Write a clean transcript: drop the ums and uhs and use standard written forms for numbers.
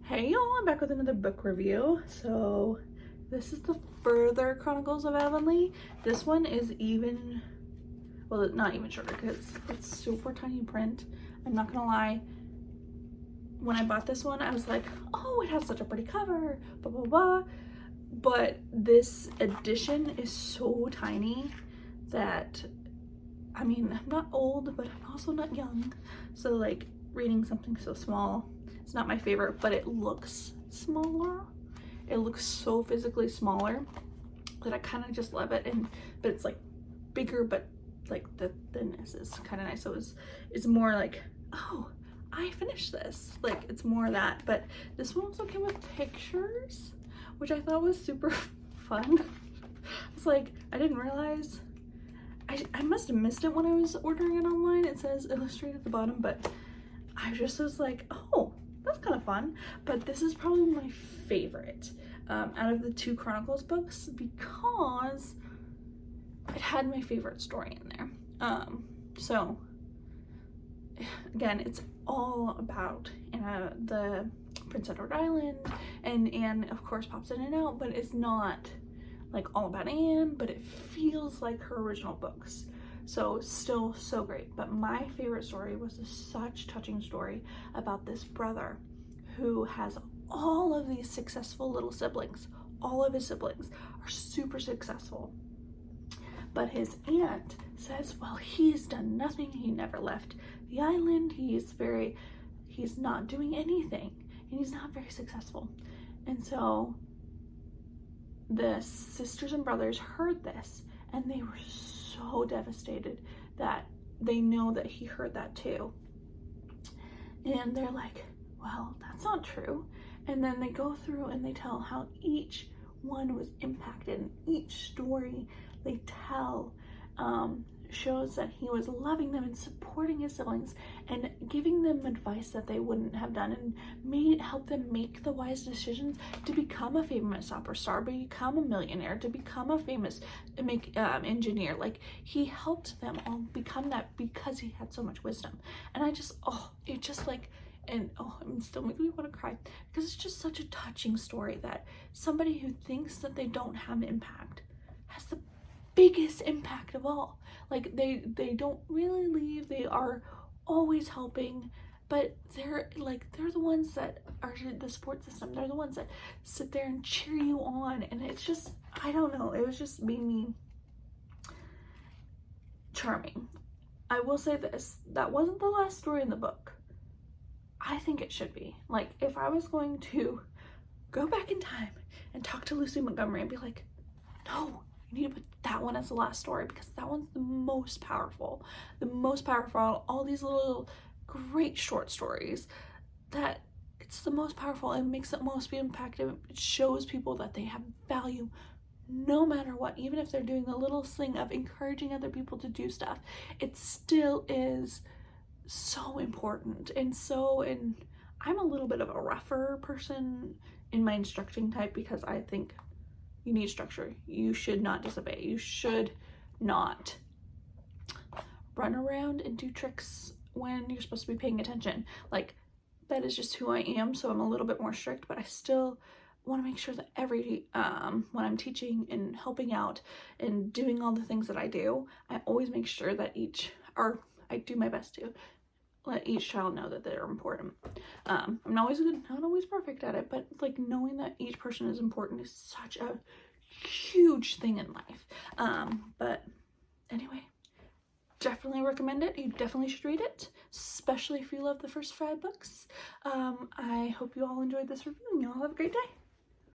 Hey y'all, I'm back with another book review. So this is the Further Chronicles of Avonlea. This one is even, well, it's not even shorter because it's super tiny print. I'm not gonna lie, when I bought this one I was like, oh, it has such a pretty cover, blah blah blah, but this edition is so tiny that, I mean, I'm not old but I'm also not young, so like reading something so small, it's not my favorite, but it looks smaller. It looks so physically smaller that I kind of just love it. But it's like bigger, but like the thinness is kind of nice. So it's more like, oh, I finished this. Like it's more of that. But this one also came with pictures, which I thought was super fun. It's like, I didn't realize, I must have missed it when I was ordering it online. It says illustrated at the bottom, but I just was like, oh, that's kind of fun. But this is probably my favorite out of the two Chronicles books because it had my favorite story in there. So again, it's all about the Prince Edward Island, and Anne of course pops in and out, but it's not like all about Anne, but it feels like her original books. So still so great. But my favorite story was such touching story about this brother who has all of these successful little siblings. All of his siblings are super successful, but his aunt says, well, he's done nothing. He never left the island. He's not doing anything and he's not very successful. And so the sisters and brothers heard this and they were so devastated that they know that he heard that too. And they're like, well, that's not true. And then they go through and they tell how each one was impacted, and each story they tell shows that he was loving them and supporting his siblings and giving them advice that they wouldn't have done, and help them make the wise decisions to become a famous opera star, become a millionaire, to become a famous engineer. Like, he helped them all become that because he had so much wisdom. And I just, oh, it just like, and oh, I'm still making me want to cry because it's just such a touching story that somebody who thinks that they don't have impact has the biggest impact of all. Like they don't really leave, they are always helping, but they're the ones that are the support system. They're the ones that sit there and cheer you on, and it's just, I don't know, it was just made me charming. I will say this, that wasn't the last story in the book. I think it should be. Like, if I was going to go back in time and talk to Lucy Montgomery and be like, no, you need to put that one as the last story because that one's the most powerful. The most powerful, all these little great short stories, that it's the most powerful and makes it most be impactful. It shows people that they have value no matter what. Even if they're doing the little thing of encouraging other people to do stuff, it still is so important. And I'm a little bit of a rougher person in my instructing type because I think you need structure. You should not disobey. You should not run around and do tricks when you're supposed to be paying attention. Like, that is just who I am, so I'm a little bit more strict, but I still want to make sure that when I'm teaching and helping out and doing all the things that I do, I always make sure that I do my best to let each child know that they're important. I'm not always perfect at it, but like knowing that each person is important is such a huge thing in life. But anyway, definitely recommend it. You definitely should read it, especially if you love the first 5 books. I hope you all enjoyed this review and you all have a great day.